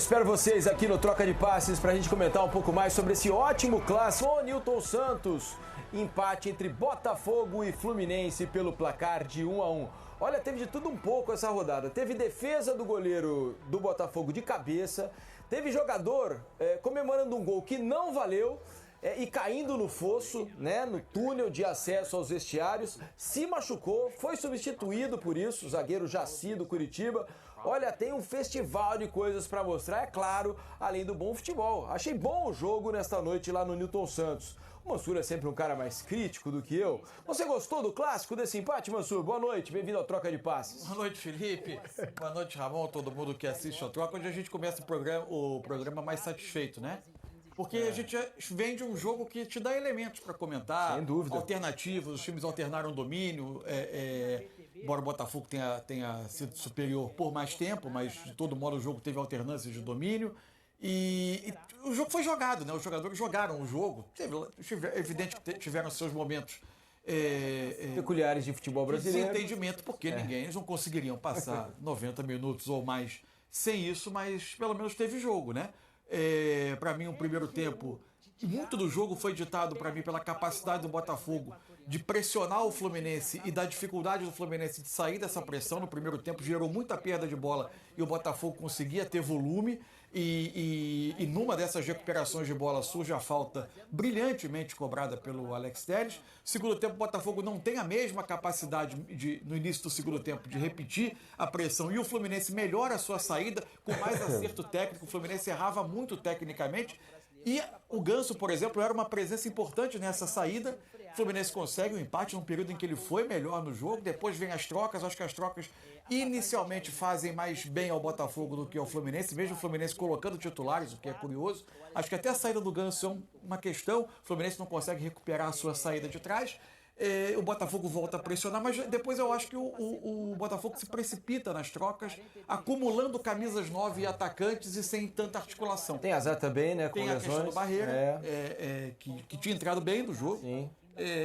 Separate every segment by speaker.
Speaker 1: Espero vocês aqui no Troca de Passes para a gente comentar um pouco mais sobre esse ótimo clássico. O Newton Santos, empate entre Botafogo e Fluminense pelo placar de 1-1. Olha, teve de tudo um pouco essa rodada. Teve defesa do goleiro do Botafogo de cabeça, teve jogador comemorando um gol que não valeu e caindo no fosso, né, no túnel de acesso aos vestiários, se machucou, foi substituído por isso, o zagueiro Jaci do Curitiba. Olha, tem um festival de coisas para mostrar, é claro, além do bom futebol. Achei bom o jogo nesta noite lá no Newton Santos. O Mansur é sempre um cara mais crítico do que eu. Você gostou do clássico, desse empate, Mansur? Boa noite, bem-vindo ao Troca de Passes.
Speaker 2: Boa noite, Felipe. Boa noite, Ramon, todo mundo que assiste ao Troca. Hoje a gente começa o programa mais satisfeito, né? Porque a gente vem de um jogo que te dá elementos para comentar.
Speaker 1: Sem dúvida.
Speaker 2: Alternativos, os times alternaram domínio. Embora o Botafogo tenha sido superior por mais tempo, mas de todo modo o jogo teve alternâncias de domínio. E o jogo foi jogado, né? Os jogadores jogaram o jogo. É evidente que tiveram seus momentos
Speaker 1: peculiares de futebol brasileiro.
Speaker 2: Sem entendimento, porque eles não conseguiriam passar 90 minutos ou mais sem isso, mas pelo menos teve jogo, né? Para mim, o primeiro tempo, muito do jogo foi ditado para mim pela capacidade do Botafogo de pressionar o Fluminense e da dificuldade do Fluminense de sair dessa pressão. No primeiro tempo gerou muita perda de bola e o Botafogo conseguia ter volume e numa dessas recuperações de bola surge a falta brilhantemente cobrada pelo Alex Telles. Segundo tempo, o Botafogo não tem a mesma capacidade no início do segundo tempo de repetir a pressão e o Fluminense melhora a sua saída com mais acerto técnico. O Fluminense errava muito tecnicamente. E o Ganso, por exemplo, era uma presença importante nessa saída. O Fluminense consegue o empate num período em que ele foi melhor no jogo. Depois vem as trocas. Acho que as trocas inicialmente fazem mais bem ao Botafogo do que ao Fluminense, mesmo o Fluminense colocando titulares, o que é curioso. Acho que até a saída do Ganso é uma questão. O Fluminense não consegue recuperar a sua saída de trás. O Botafogo volta a pressionar, mas depois eu acho que o Botafogo se precipita nas trocas, acumulando camisas 9 e atacantes e sem tanta articulação.
Speaker 1: Tem azar também, né?
Speaker 2: Tem a questão do Barreira, que tinha entrado bem no jogo.
Speaker 1: Sim.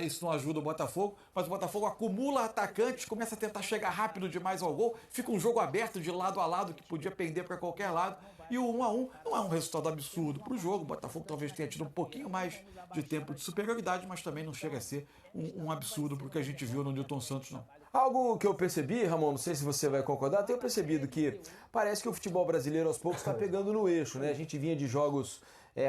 Speaker 2: Isso não ajuda o Botafogo, mas o Botafogo acumula atacantes, começa a tentar chegar rápido demais ao gol, fica um jogo aberto de lado a lado que podia pender para qualquer lado, e o 1-1 não é um resultado absurdo para o jogo. O Botafogo talvez tenha tido um pouquinho mais de tempo de superioridade, mas também não chega a ser um absurdo porque a gente viu no Newton Santos, não.
Speaker 1: Algo que eu percebi, Ramon, não sei se você vai concordar, tenho percebido que parece que o futebol brasileiro aos poucos está pegando no eixo, né? A gente vinha de jogos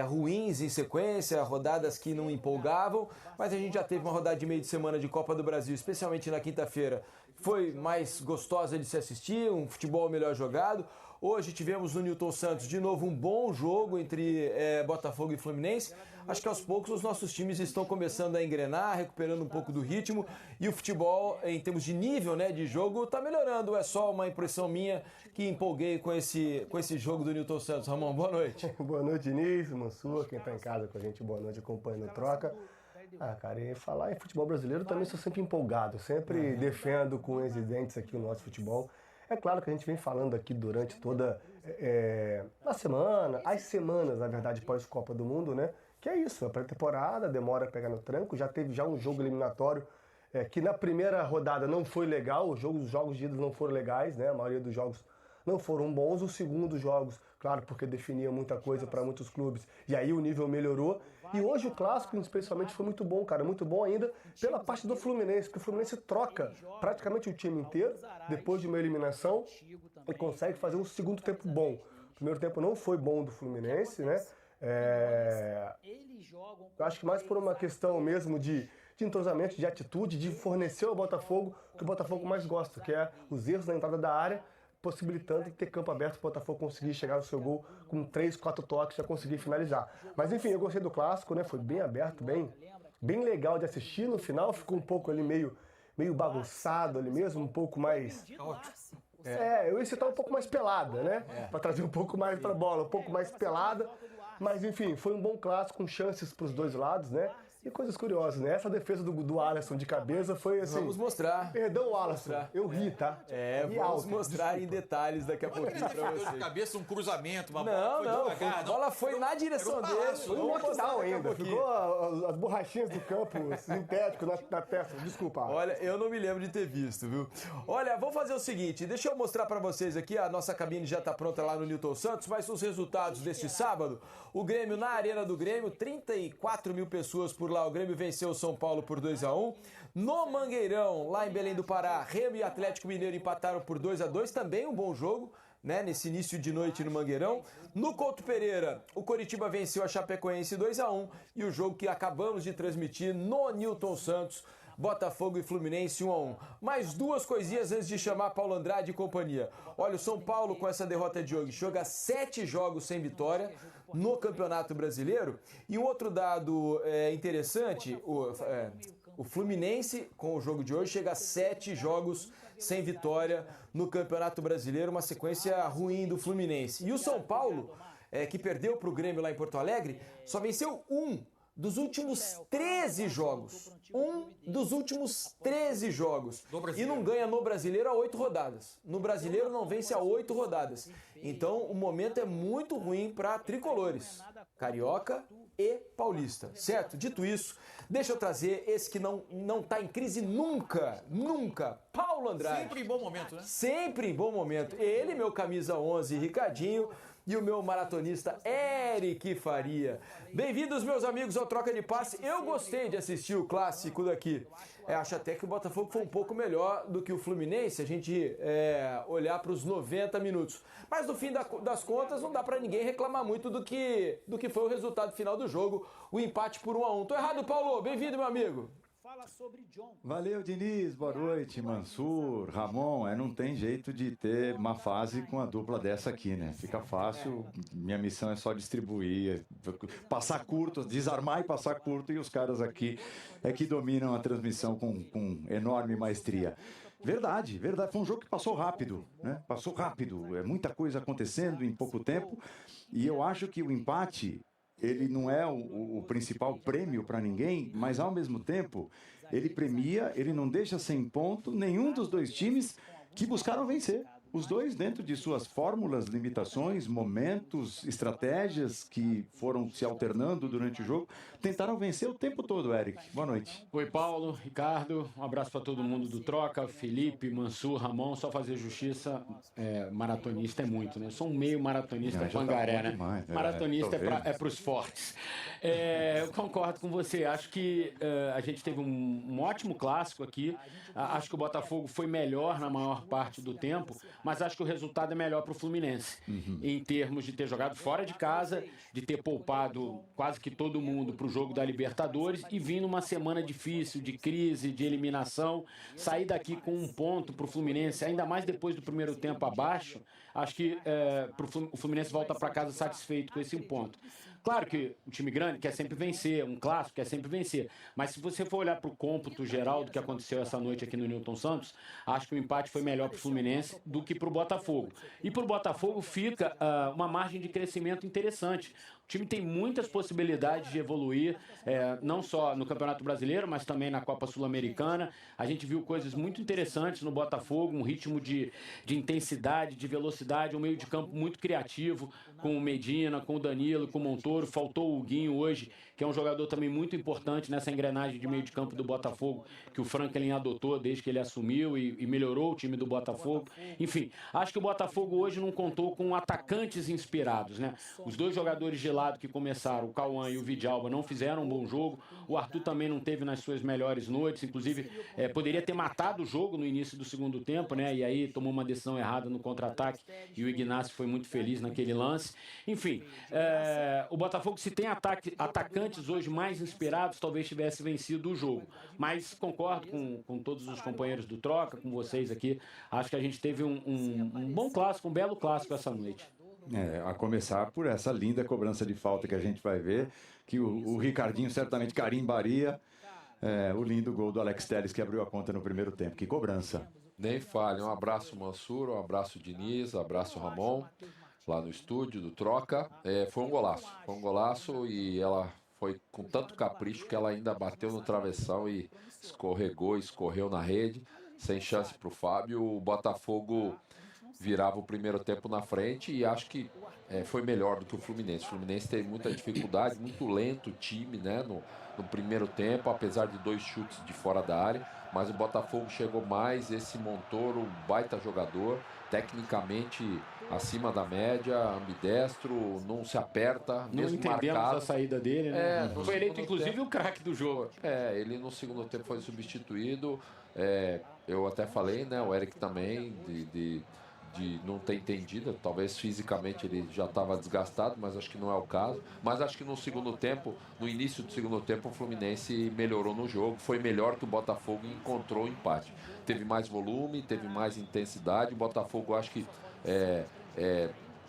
Speaker 1: ruins em sequência, rodadas que não empolgavam, mas a gente já teve uma rodada de meio de semana de Copa do Brasil, especialmente na quinta-feira, foi mais gostosa de se assistir, um futebol melhor jogado. Hoje tivemos no Newton Santos de novo um bom jogo entre Botafogo e Fluminense. Acho que aos poucos os nossos times estão começando a engrenar, recuperando um pouco do ritmo, e o futebol, em termos de nível, né, de jogo, está melhorando. É só uma impressão minha que empolguei com esse jogo do Newton Santos. Ramon, boa noite.
Speaker 3: Boa noite, Início, Mansur, quem está em casa com a gente, boa noite, acompanhando a Troca. Cara, e falar em futebol brasileiro também sou sempre empolgado, sempre defendo com unhas e dentes aqui o nosso futebol. É claro que a gente vem falando aqui durante toda a semana, as semanas, na verdade, pós-Copa do Mundo, né? Que é isso, a pré-temporada, demora a pegar no tranco, já teve um jogo eliminatório que na primeira rodada não foi legal, os jogos de ida não foram legais, né? A maioria dos jogos não foram bons. Os segundos jogos, claro, porque definia muita coisa para muitos clubes, e aí o nível melhorou. E hoje o clássico, especialmente, foi muito bom, cara, muito bom ainda pela parte do Fluminense, porque o Fluminense troca praticamente o time inteiro depois de uma eliminação e consegue fazer um segundo tempo bom. O primeiro tempo não foi bom do Fluminense, né? Eu acho que mais por uma questão mesmo de entrosamento, de atitude, de fornecer ao Botafogo o que o Botafogo mais gosta, que é os erros na entrada da área, possibilitando ter campo aberto para o Botafogo conseguir chegar no seu gol com 3, 4 toques, já conseguir finalizar. Mas enfim, eu gostei do clássico, né? Foi bem aberto, bem legal de assistir. No final ficou um pouco ali meio bagunçado ali mesmo, um pouco mais... eu ia citar um pouco mais pelada, né? Para trazer um pouco mais para a bola, um pouco mais pelada. Mas enfim, foi um bom clássico, com chances para os dois lados, né? E coisas curiosas, né? Essa defesa do Alisson de cabeça foi assim...
Speaker 1: Vamos mostrar.
Speaker 3: Perdão, Alisson. Eu ri, tá?
Speaker 1: Vamos mostrar em detalhes daqui a pouquinho pra
Speaker 2: Defendeu de
Speaker 1: vocês.
Speaker 2: cabeça, um cruzamento, uma
Speaker 1: Não,
Speaker 2: bola
Speaker 1: não,
Speaker 2: foi devagar.
Speaker 1: a bola foi na direção dele.
Speaker 3: Foi um
Speaker 1: Vamos mostrar
Speaker 3: knockdown
Speaker 1: daqui a
Speaker 3: ainda.
Speaker 1: pouquinho.
Speaker 3: Ficou as borrachinhas do campo sintético na testa. Desculpa.
Speaker 1: Olha, eu não me lembro de ter visto, viu? Olha, vamos fazer o seguinte, deixa eu mostrar pra vocês aqui, a nossa cabine já tá pronta lá no Newton Santos, mas os resultados deste sábado, o Grêmio na Arena do Grêmio, 34 mil pessoas por lá, o Grêmio venceu o São Paulo por 2-1. No Mangueirão, lá em Belém do Pará, Remo e Atlético Mineiro empataram por 2-2, também um bom jogo, né, nesse início de noite no Mangueirão. No Couto Pereira, o Coritiba venceu a Chapecoense 2-1 e o jogo que acabamos de transmitir no Newton Santos, Botafogo e Fluminense 1-1. Mais duas coisinhas antes de chamar Paulo Andrade e companhia. Olha, o São Paulo com essa derrota de hoje chega a 7 jogos sem vitória no Campeonato Brasileiro. E um outro dado interessante, o Fluminense com o jogo de hoje chega a 7 jogos sem vitória no Campeonato Brasileiro, uma sequência ruim do Fluminense. E o São Paulo, que perdeu para o Grêmio lá em Porto Alegre, só venceu dos últimos 13 jogos. Dos últimos 13 jogos. E não ganha no Brasileiro há 8 rodadas. No Brasileiro não vence há 8 rodadas. Então o momento é muito ruim para tricolores. Carioca e paulista, certo? Dito isso, deixa eu trazer esse que não tá em crise nunca, Paulo Andrade.
Speaker 2: Sempre em bom momento, né?
Speaker 1: Sempre em bom momento. Ele, meu camisa 11, Ricardinho, e o meu maratonista Eric Faria. Bem-vindos, meus amigos, ao Troca de Passe. Eu gostei de assistir o clássico daqui. Acho até que o Botafogo foi um pouco melhor do que o Fluminense, a gente olhar para os 90 minutos. Mas no fim das contas, não dá para ninguém reclamar muito do que foi o resultado final do jogo, o empate por 1-1. Tô errado, Paulo? Bem-vindo, meu amigo.
Speaker 4: Valeu, Diniz. Boa noite, Mansur, Ramon. Não tem jeito de ter uma fase com a dupla dessa aqui, né? Fica fácil. Minha missão é só distribuir, passar curto, desarmar e passar curto. E os caras aqui que dominam a transmissão com enorme maestria. Verdade. Foi um jogo que passou rápido, né? Passou rápido. É muita coisa acontecendo em pouco tempo. E eu acho que o empate... ele não é o principal prêmio para ninguém, mas ao mesmo tempo ele premia, ele não deixa sem ponto nenhum dos dois times que buscaram vencer. Os dois, dentro de suas fórmulas, limitações, momentos, estratégias que foram se alternando durante o jogo, tentaram vencer o tempo todo, Eric. Boa noite.
Speaker 5: Oi, Paulo, Ricardo, um abraço para todo mundo do Troca, Felipe, Mansur, Ramon. Só fazer justiça, maratonista é muito, né? Eu sou um meio maratonista pangaré, né?
Speaker 4: Demais,
Speaker 5: maratonista é para os fortes. Eu concordo com você, acho que a gente teve um ótimo clássico aqui, acho que o Botafogo foi melhor na maior parte do tempo, mas acho que o resultado é melhor para o Fluminense, em termos de ter jogado fora de casa, de ter poupado quase que todo mundo para o jogo da Libertadores e vir numa semana difícil, de crise, de eliminação, sair daqui com um ponto para o Fluminense, ainda mais depois do primeiro tempo abaixo, acho que o Fluminense volta para casa satisfeito com esse ponto. Claro que o time grande quer sempre vencer, um clássico quer sempre vencer, mas se você for olhar para o cômputo geral do que aconteceu essa noite aqui no Newton Santos, acho que o empate foi melhor para o Fluminense do que para o Botafogo. E para o Botafogo fica uma margem de crescimento interessante. O time tem muitas possibilidades de evoluir, não só no Campeonato Brasileiro, mas também na Copa Sul-Americana. A gente viu coisas muito interessantes no Botafogo, um ritmo de intensidade, de velocidade, um meio de campo muito criativo, com o Medina, com o Danilo, com o Montoro. Faltou o Huguinho hoje, que é um jogador também muito importante nessa engrenagem de meio de campo do Botafogo, que o Franklin adotou desde que ele assumiu e melhorou o time do Botafogo. Enfim, acho que o Botafogo hoje não contou com atacantes inspirados, né? Os dois jogadores de lado que começaram, o Cauã e o Vidalba, não fizeram um bom jogo. O Arthur também não teve nas suas melhores noites, inclusive poderia ter matado o jogo no início do segundo tempo, né? E aí tomou uma decisão errada no contra-ataque e o Ignacio foi muito feliz naquele lance. Enfim, o Botafogo, se tem atacantes hoje mais inspirados, talvez tivesse vencido o jogo. Mas concordo com todos os companheiros do Troca, com vocês aqui. Acho que a gente teve um bom clássico, um belo clássico essa noite.
Speaker 4: A começar por essa linda cobrança de falta que a gente vai ver, que o Ricardinho certamente carimbaria, o lindo gol do Alex Telles, que abriu a conta no primeiro tempo. Que cobrança.
Speaker 6: Nem fale. Um abraço, Mansur, um abraço, Diniz, um abraço, Ramon, lá no estúdio do Troca. Foi um golaço e ela Foi com tanto capricho que ela ainda bateu no travessão e escorreu na rede, sem chance para o Fábio. O Botafogo virava o primeiro tempo na frente e acho que foi melhor do que o Fluminense. O Fluminense teve muita dificuldade, muito lento o time, né, no primeiro tempo, apesar de 2 chutes de fora da área, mas o Botafogo chegou mais. Esse Montoro, baita jogador, tecnicamente acima da média, ambidestro, não se aperta,
Speaker 5: Não
Speaker 6: mesmo
Speaker 5: entendemos
Speaker 6: marcado.
Speaker 5: a saída dele, né?
Speaker 6: No
Speaker 5: Foi eleito,
Speaker 6: segundo
Speaker 5: inclusive,
Speaker 6: tempo.
Speaker 5: o craque do jogo.
Speaker 6: Ele no segundo tempo foi substituído. Eu até falei, né? O Eric também, de não ter entendido. Talvez fisicamente ele já estava desgastado, mas acho que não é o caso. Mas acho que no segundo tempo, no início do segundo tempo, o Fluminense melhorou no jogo. Foi melhor que o Botafogo e encontrou o empate. Teve mais volume, teve mais intensidade. O Botafogo, acho que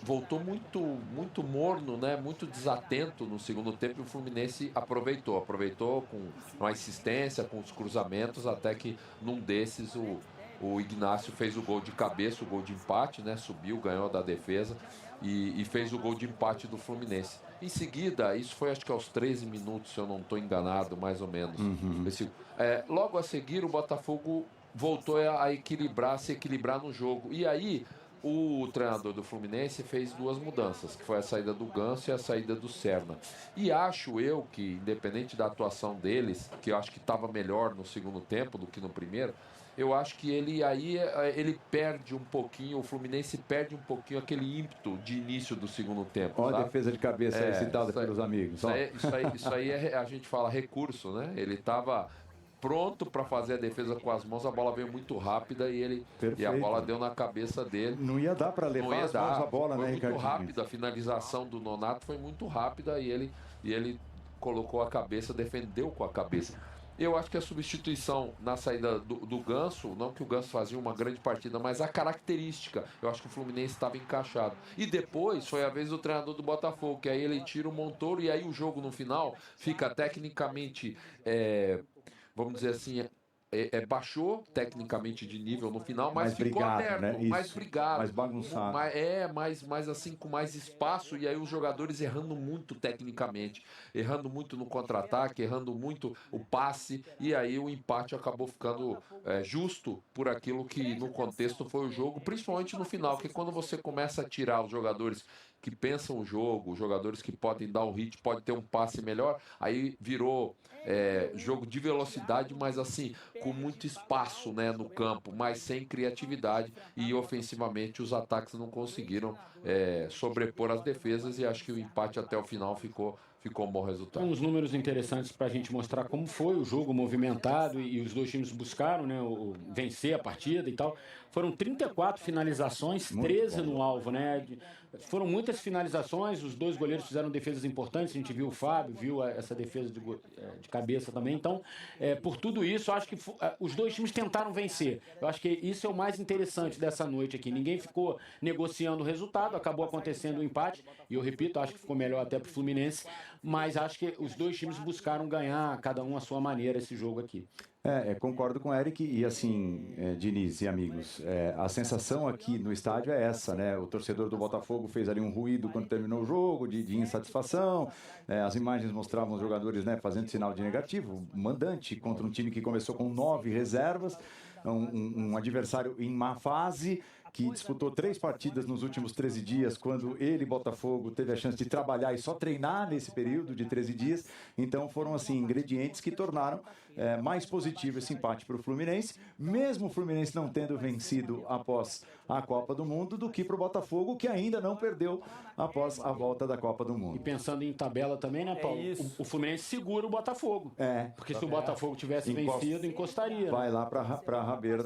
Speaker 6: voltou muito morno, né? Muito desatento no segundo tempo, e o Fluminense aproveitou com uma insistência, com os cruzamentos, até que num desses o Ignacio fez o gol de cabeça, o gol de empate, né? Subiu, ganhou da defesa e fez o gol de empate do Fluminense. Em seguida, isso foi acho que aos 13 minutos, se eu não estou enganado, mais ou menos. Logo a seguir, o Botafogo voltou a se equilibrar no jogo. E aí, o treinador do Fluminense fez 2 mudanças, que foi a saída do Ganso e a saída do Serna. E acho eu que, independente da atuação deles, que eu acho que estava melhor no segundo tempo do que no primeiro, eu acho que ele perde um pouquinho, o Fluminense perde um pouquinho aquele ímpeto de início do segundo tempo.
Speaker 4: Olha a defesa de cabeça aí citada pelos amigos.
Speaker 6: Isso aí a gente fala recurso, né? Ele estava pronto para fazer a defesa com as mãos, a bola veio muito rápida e a bola deu na cabeça dele.
Speaker 4: Não ia dar para levar as mãos a bola,
Speaker 6: foi
Speaker 4: né,
Speaker 6: muito
Speaker 4: Ricardinho?
Speaker 6: rápida, a finalização do Nonato foi muito rápida e ele colocou a cabeça, defendeu com a cabeça. Eu acho que a substituição na saída do Ganso, não que o Ganso fazia uma grande partida, mas a característica, eu acho que o Fluminense estava encaixado. E depois foi a vez do treinador do Botafogo, que aí ele tira o Montoro e aí o jogo no final fica tecnicamente, vamos dizer assim, baixou tecnicamente de nível no final, mas ficou
Speaker 4: brigado,
Speaker 6: aberto,
Speaker 4: né?
Speaker 6: mais brigado.
Speaker 4: Mais bagunçado.
Speaker 6: Mais assim, com mais espaço, e aí os jogadores errando muito tecnicamente, errando muito no contra-ataque, errando muito o passe, e aí o empate acabou ficando justo por aquilo que no contexto foi o jogo, principalmente no final, que quando você começa a tirar os jogadores que pensam o jogo, os jogadores que podem dar um hit, pode ter um passe melhor, aí virou jogo de velocidade, mas assim, com muito espaço, né, no campo, mas sem criatividade, e ofensivamente os ataques não conseguiram sobrepor as defesas, e acho que o empate até o final ficou um bom resultado.
Speaker 5: Uns números interessantes para a gente mostrar como foi o jogo movimentado, e os dois times buscaram, né, vencer a partida e tal. Foram 34 finalizações, 13 no alvo, né? Foram muitas finalizações, os dois goleiros fizeram defesas importantes, a gente viu o Fábio, viu essa defesa de cabeça também. Então, por tudo isso, eu acho que os dois times tentaram vencer. Eu acho que isso é o mais interessante dessa noite aqui. Ninguém ficou negociando o resultado, acabou acontecendo o empate, e eu repito, acho que ficou melhor até para o Fluminense, mas acho que os dois times buscaram ganhar, cada um à sua maneira, esse jogo aqui.
Speaker 4: Concordo com o Eric, e assim, Diniz e amigos, a sensação aqui no estádio é essa, né? O torcedor do Botafogo fez ali um ruído quando terminou o jogo, de insatisfação, as imagens mostravam os jogadores, né, fazendo sinal de negativo, mandante contra um time que começou com 9 reservas, um adversário em má fase, que disputou 3 partidas nos últimos 13 dias, quando ele, Botafogo, teve a chance de trabalhar e só treinar nesse período de 13 dias. Então foram assim ingredientes que tornaram mais positivo esse empate para o Fluminense, mesmo o Fluminense não tendo vencido após a Copa do Mundo, do que para o Botafogo, que ainda não perdeu após a volta da Copa do Mundo.
Speaker 5: E pensando em tabela também, né, Paulo? O Fluminense segura o Botafogo. Porque se o Botafogo tivesse vencido, encostaria.
Speaker 4: Vai lá para a rabeira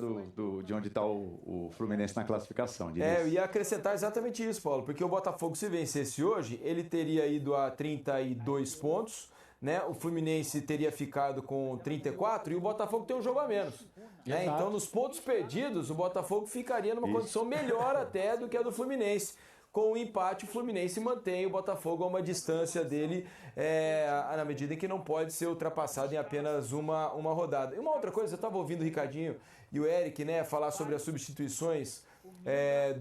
Speaker 4: de onde está o Fluminense na classificação.
Speaker 1: Eu ia acrescentar exatamente isso, Paulo, porque o Botafogo, se vencesse hoje, ele teria ido a 32 pontos, né? O Fluminense teria ficado com 34 e o Botafogo tem um jogo a menos. Né? Então, nos pontos perdidos, o Botafogo ficaria numa condição melhor até do que a do Fluminense. Com o empate, o Fluminense mantém o Botafogo a uma distância dele, na medida em que não pode ser ultrapassado em apenas uma rodada. E uma outra coisa, eu estava ouvindo o Ricardinho e o Eric, né, falar sobre as substituições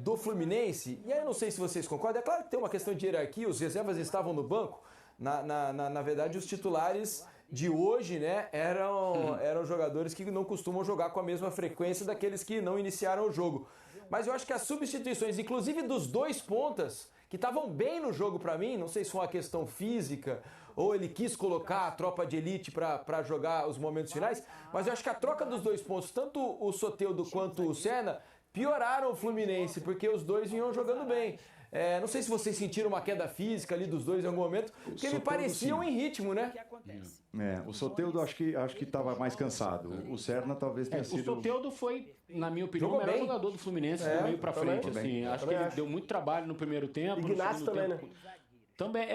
Speaker 1: do Fluminense, e aí eu não sei se vocês concordam, é claro que tem uma questão de hierarquia, os reservas estavam no banco, Na verdade, os titulares de hoje, né, eram jogadores que não costumam jogar com a mesma frequência daqueles que não iniciaram o jogo. Mas eu acho que as substituições, inclusive dos dois pontas, que estavam bem no jogo para mim, não sei se foi uma questão física ou ele quis colocar a tropa de elite para jogar os momentos finais, mas eu acho que a troca dos dois pontos, tanto o Soteldo quanto o Serna, pioraram o Fluminense, porque os dois vinham jogando bem. Não sei se vocês sentiram uma queda física ali dos dois em algum momento, porque me pareciam em ritmo, né?
Speaker 4: O Soteldo acho que estava mais cansado. O Serna talvez tenha sido...
Speaker 5: O Soteldo foi, na minha opinião, o melhor jogador do Fluminense do meio pra frente. Assim. Acho que ele deu muito trabalho no primeiro tempo.
Speaker 3: Ignacio também, né?
Speaker 5: Também,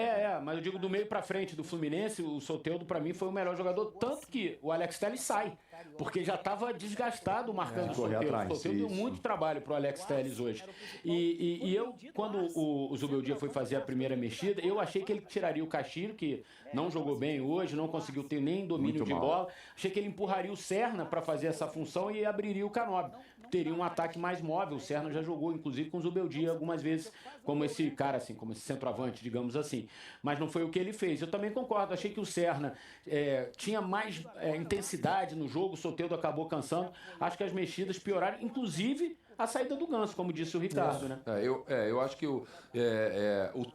Speaker 5: mas eu digo do meio pra frente do Fluminense, o Soteldo pra mim foi o melhor jogador, tanto que o Alex Telles sai, porque já estava desgastado marcando o Soteldo. O Soteldo deu muito trabalho pro Alex Telles hoje. E eu, quando o Zubeldia foi fazer a primeira mexida, eu achei que ele tiraria o Castilho, que não jogou bem hoje, não conseguiu ter nem domínio de bola. Achei que ele empurraria o Serna para fazer essa função e abriria o Canóbio. Teria um ataque mais móvel. O Serna já jogou, inclusive, com o Zubeldia algumas vezes, como esse cara, assim, como esse centroavante, digamos assim. Mas não foi o que ele fez. Eu também concordo. Achei que o Serna tinha mais intensidade no jogo, o Soteldo acabou cansando. Acho que as mexidas pioraram, inclusive a saída do Ganso, como disse o Ricardo, né?
Speaker 6: Eu acho que o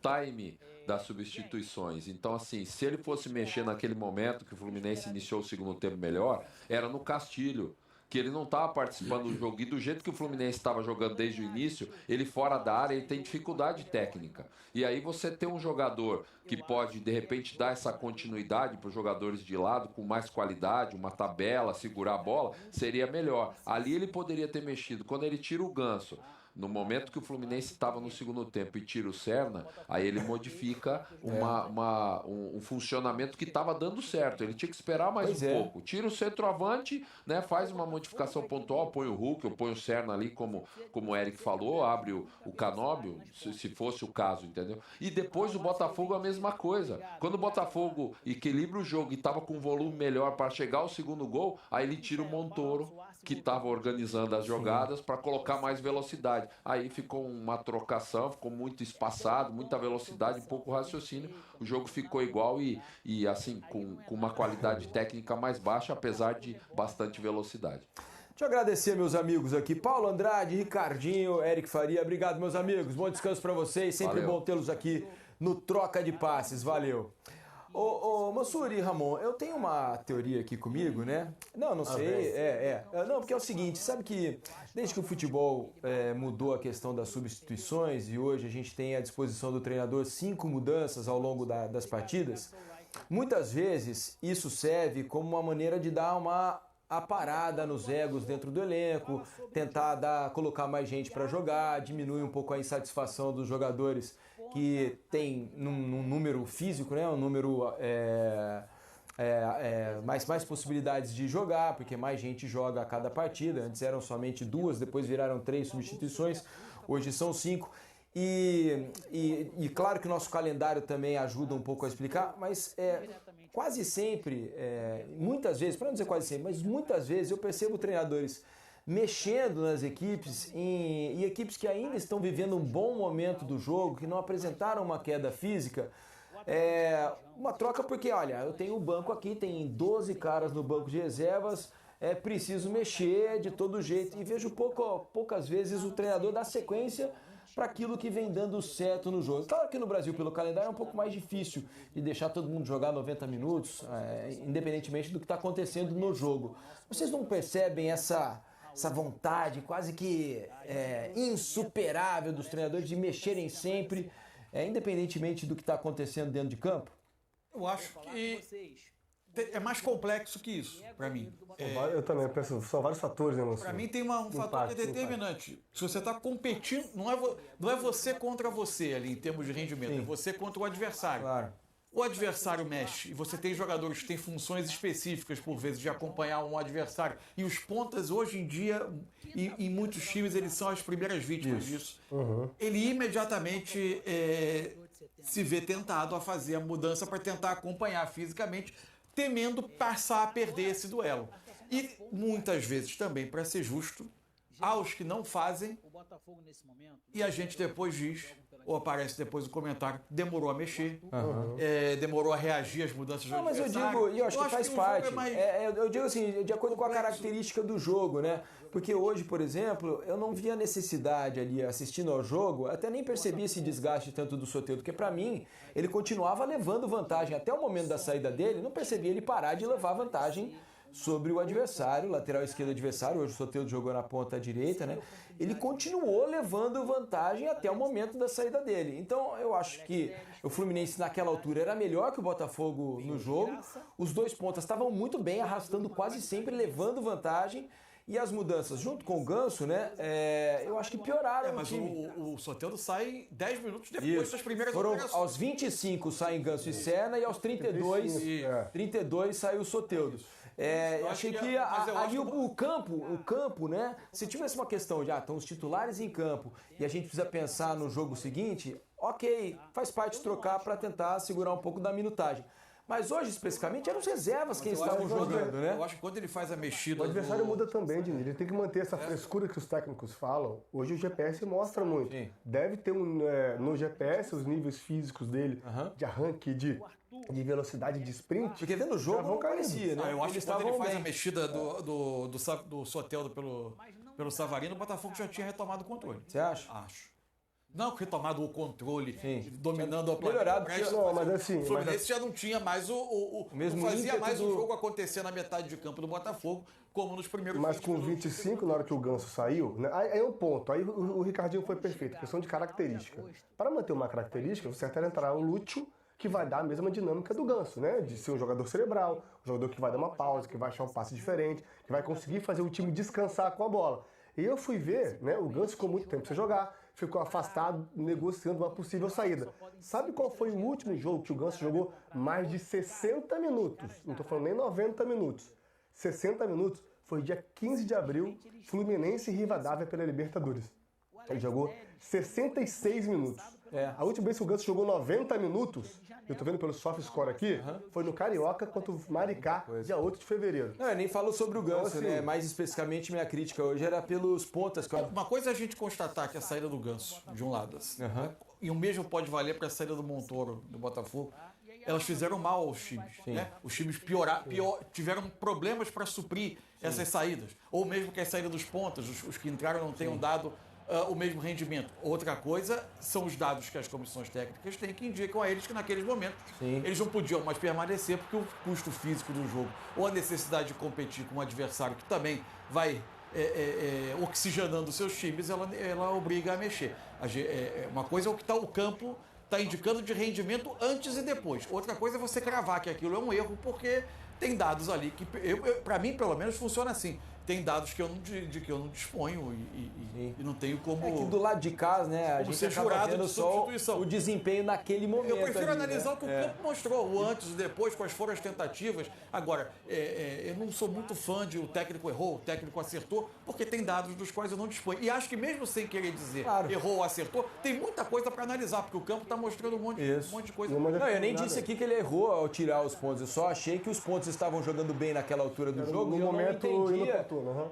Speaker 6: time das substituições. Então, assim, se ele fosse mexer naquele momento que o Fluminense iniciou o segundo tempo melhor, era no Castilho, que ele não estava participando do jogo. E do jeito que o Fluminense estava jogando desde o início, ele fora da área, ele tem dificuldade técnica. E aí você tem um jogador que pode, de repente, dar essa continuidade para os jogadores de lado, com mais qualidade, uma tabela, segurar a bola, seria melhor. Ali ele poderia ter mexido. Quando ele tira o Ganso, no momento que o Fluminense estava no segundo tempo e tira o Serna, aí ele modifica um funcionamento que estava dando certo. Ele tinha que esperar mais um pouco. Tira o centroavante, né, faz uma modificação pontual, põe o Hulk, ou põe o Serna ali, como o Eric falou, abre o Canóbio, se fosse o caso, entendeu? E depois o Botafogo a mesma coisa. Quando o Botafogo equilibra o jogo e estava com um volume melhor para chegar ao segundo gol, aí ele tira o Montoro, que estava organizando as jogadas, para colocar mais velocidade. Aí ficou uma trocação, ficou muito espaçado, muita velocidade, pouco raciocínio. O jogo ficou igual e assim, com uma qualidade técnica mais baixa, apesar de bastante velocidade.
Speaker 1: Deixa eu agradecer meus amigos aqui, Paulo Andrade, Ricardinho, Eric Faria. Obrigado, meus amigos. Bom descanso para vocês. Sempre bom tê-los aqui no Troca de Passes. Valeu. Ô Mansur e Ramon, eu tenho uma teoria aqui comigo, né? Não sei, Não, porque é o seguinte, sabe que desde que o futebol mudou a questão das substituições e hoje a gente tem à disposição do treinador 5 mudanças ao longo das partidas, muitas vezes isso serve como uma maneira de dar uma parada nos egos dentro do elenco, tentar colocar mais gente para jogar, diminuir um pouco a insatisfação dos jogadores que tem num número físico, né, um número mais possibilidades de jogar, porque mais gente joga a cada partida. Antes eram somente 2, depois viraram 3 substituições, hoje são 5. E claro que o nosso calendário também ajuda um pouco a explicar, mas quase sempre, muitas vezes, para não dizer quase sempre, mas muitas vezes eu percebo treinadores mexendo nas equipes, em equipes que ainda estão vivendo um bom momento do jogo, que não apresentaram uma queda física, uma troca porque, olha, eu tenho um banco aqui, tem 12 caras no banco de reservas, preciso mexer de todo jeito, e vejo poucas vezes o treinador dar sequência para aquilo que vem dando certo no jogo. Claro que no Brasil, pelo calendário, é um pouco mais difícil de deixar todo mundo jogar 90 minutos, independentemente do que está acontecendo no jogo. Vocês não percebem essa vontade quase que insuperável dos treinadores de mexerem sempre, independentemente do que está acontecendo dentro de campo?
Speaker 2: Eu acho que é mais complexo que isso, para mim.
Speaker 3: Eu também penso, são vários fatores, né,
Speaker 2: Para mim tem um fator que é determinante. Se você está competindo, não é você contra você ali em termos de rendimento, é você contra o adversário.
Speaker 1: Claro.
Speaker 2: O adversário mexe e você tem jogadores que têm funções específicas, por vezes, de acompanhar um adversário. E os pontas, hoje em dia, em muitos times, eles são as primeiras vítimas disso. Uhum. Ele imediatamente se vê tentado a fazer a mudança para tentar acompanhar fisicamente, temendo passar a perder esse duelo. E muitas vezes também, para ser justo, aos que não fazem, e a gente depois diz, ou aparece depois o comentário, demorou a mexer, demorou a reagir às mudanças do
Speaker 1: Não, mas eu
Speaker 2: adversário.
Speaker 1: digo, e eu acho que faz parte. Eu digo assim, de acordo com a
Speaker 2: complexo.
Speaker 1: característica do jogo, né? Porque hoje, por exemplo, eu não via necessidade ali assistindo ao jogo, até nem percebi esse desgaste tanto do Soteldo, porque pra mim ele continuava levando vantagem até o momento da saída dele, não percebi ele parar de levar vantagem sobre o adversário, lateral esquerdo adversário, hoje o Soteldo jogou na ponta direita, né? Ele continuou levando vantagem até o momento da saída dele. Então eu acho que o Fluminense naquela altura era melhor que o Botafogo no jogo. Os dois pontas estavam muito bem, arrastando quase sempre, levando vantagem. E as mudanças, junto com o Ganso, né? Eu acho que pioraram o
Speaker 2: Mas
Speaker 1: time.
Speaker 2: o Soteldo sai 10 minutos depois das primeiras
Speaker 1: Foram
Speaker 2: alterações.
Speaker 1: aos 25 saem Ganso e Serna e aos 32 saiu o Soteldo. Achei que ali o campo, né? Se tivesse uma questão de estão os titulares em campo e a gente precisa pensar no jogo seguinte, ok, faz parte trocar para tentar segurar um pouco da minutagem. Mas hoje, especificamente, eram os reservas quem estavam jogando, né?
Speaker 2: Eu acho que quando ele faz a mexida...
Speaker 3: O adversário muda também, Dini. Ele tem que manter essa frescura que os técnicos falam. Hoje o GPS mostra muito.
Speaker 1: Sim.
Speaker 3: Deve ter no GPS os níveis físicos dele, de arranque, de velocidade, de sprint.
Speaker 1: Porque vendo o jogo não parecia, né?
Speaker 2: Eu acho
Speaker 1: Eles
Speaker 2: que quando ele faz
Speaker 1: bem.
Speaker 2: a mexida do Soteldo pelo Savarino, o Botafogo já tinha retomado o controle.
Speaker 1: Você acha?
Speaker 2: Acho. Não retomado o controle,
Speaker 1: Sim.
Speaker 2: dominando a
Speaker 1: Melhorado,
Speaker 2: planeta.
Speaker 3: Não, mas assim,
Speaker 2: O Fluminense já não tinha mais
Speaker 1: mesmo
Speaker 2: não fazia
Speaker 1: ímpeto
Speaker 2: mais o jogo acontecer na metade de campo do Botafogo, como nos primeiros
Speaker 3: Mas
Speaker 2: 20
Speaker 3: com
Speaker 2: minutos.
Speaker 3: 25, na hora que o Ganso saiu, né, aí é um ponto. Aí o Ricardinho foi perfeito, questão de característica. Para manter uma característica, o certo era entrar um Lúcio que vai dar a mesma dinâmica do Ganso, né? De ser um jogador cerebral, um jogador que vai dar uma pausa, que vai achar um passe diferente, que vai conseguir fazer o time descansar com a bola. E eu fui ver, né? O Ganso ficou muito tempo sem jogar, ficou afastado, negociando uma possível saída. Sabe qual foi o último jogo que o Ganso jogou mais de 60 minutos? Não estou falando nem 90 minutos. 60 minutos foi dia 15 de abril, Fluminense e Rivadavia pela Libertadores. Ele jogou 66 minutos. A última vez que o Ganso jogou 90 minutos, eu tô vendo pelo soft score aqui, foi no Carioca contra o Maricá, dia 8 de fevereiro.
Speaker 1: Não, eu nem falo sobre o Ganso,
Speaker 3: Então, assim,
Speaker 1: né? Mais especificamente, minha crítica hoje era pelos pontas.
Speaker 2: Uma coisa é a gente constatar que a saída do Ganso, de um lado, assim, né? E o mesmo pode valer para a saída do Montoro, do Botafogo. Elas fizeram mal aos times. Né? Os times tiveram problemas para suprir essas saídas. Ou mesmo que a saída dos pontas, os que entraram não tenham dado o mesmo rendimento. Outra coisa são os dados que as comissões técnicas têm, que indicam a eles que naqueles momentos eles não podiam mais permanecer porque o custo físico do jogo ou a necessidade de competir com um adversário que também vai oxigenando seus times, ela obriga a mexer. Uma coisa é o que o campo está indicando de rendimento antes e depois. Outra coisa é você cravar que aquilo é um erro, porque tem dados ali que, para mim, pelo menos, funciona assim. Tem dados de que eu não disponho e não tenho como...
Speaker 1: É que do lado de casa, né, a gente
Speaker 2: ser
Speaker 1: acaba
Speaker 2: jurado
Speaker 1: vendo
Speaker 2: de
Speaker 1: só
Speaker 2: substituição.
Speaker 1: o desempenho naquele momento.
Speaker 2: Eu prefiro
Speaker 1: ali,
Speaker 2: analisar
Speaker 1: né?
Speaker 2: o que o campo mostrou, o antes e depois, quais foram as tentativas. Agora, eu não sou muito fã de o técnico errou, o técnico acertou, porque tem dados dos quais eu não disponho. E acho que mesmo sem querer dizer errou ou acertou, tem muita coisa para analisar, porque o campo está mostrando um monte de coisa.
Speaker 1: Não, eu nem disse aqui que ele errou ao tirar os pontos, eu só achei que os pontos estavam jogando bem naquela altura do jogo
Speaker 3: no
Speaker 1: e eu
Speaker 3: momento
Speaker 1: não entendia
Speaker 3: inoportuno,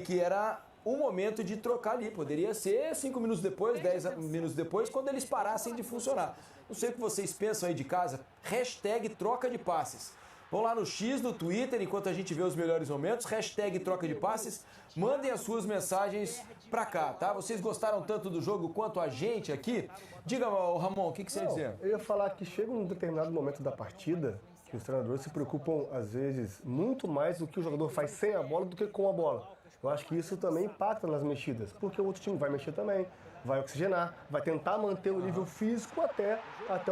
Speaker 1: que era o momento de trocar ali. Poderia ser 5 minutos depois, 10 minutos depois, quando eles parassem de funcionar. Não sei o que vocês pensam aí de casa. Hashtag troca de passes. Vão lá no X, no Twitter, enquanto a gente vê os melhores momentos. Hashtag troca de passes. Mandem as suas mensagens pra cá, tá? Vocês gostaram tanto do jogo quanto a gente aqui? Diga, Ramon, o que você ia dizer?
Speaker 3: Eu ia falar que chega um determinado momento da partida que os treinadores se preocupam, às vezes, muito mais do que o jogador faz sem a bola do que com a bola. Eu acho que isso também impacta nas mexidas, porque o outro time vai mexer também, vai oxigenar, vai tentar manter o nível físico até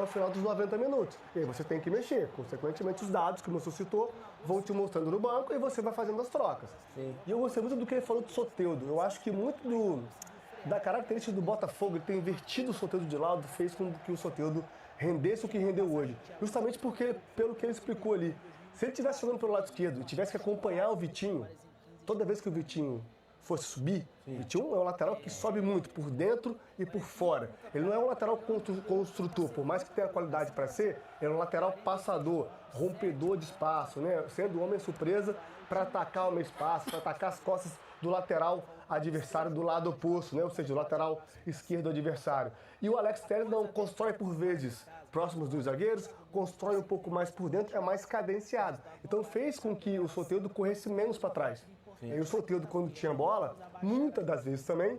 Speaker 3: o final dos 90 minutos. E aí você tem que mexer. Consequentemente, os dados que o Manso citou vão te mostrando no banco e você vai fazendo as trocas.
Speaker 1: Sim.
Speaker 3: E eu gostei muito do que ele falou do Soteldo. Eu acho que muito da característica do Botafogo, ele ter invertido o Soteldo de lado, fez com que o Soteldo rendesse o que rendeu hoje. Justamente porque, pelo que ele explicou ali, se ele estivesse jogando pelo lado esquerdo e tivesse que acompanhar o Vitinho, toda vez que o Vitinho fosse subir, o Vitinho é um lateral que sobe muito por dentro e por fora. Ele não é um lateral construtor, por mais que tenha qualidade para ser, ele é um lateral passador, rompedor de espaço, né? Sendo o homem surpresa para atacar o meio espaço, para atacar as costas do lateral adversário do lado oposto, né? Ou seja, o lateral esquerdo do adversário. E o Alex Telles não constrói por vezes próximos dos zagueiros, constrói um pouco mais por dentro, é mais cadenciado. Então fez com que o Soteldo corresse menos para trás. E o Soteldo, quando tinha bola, muitas das vezes também,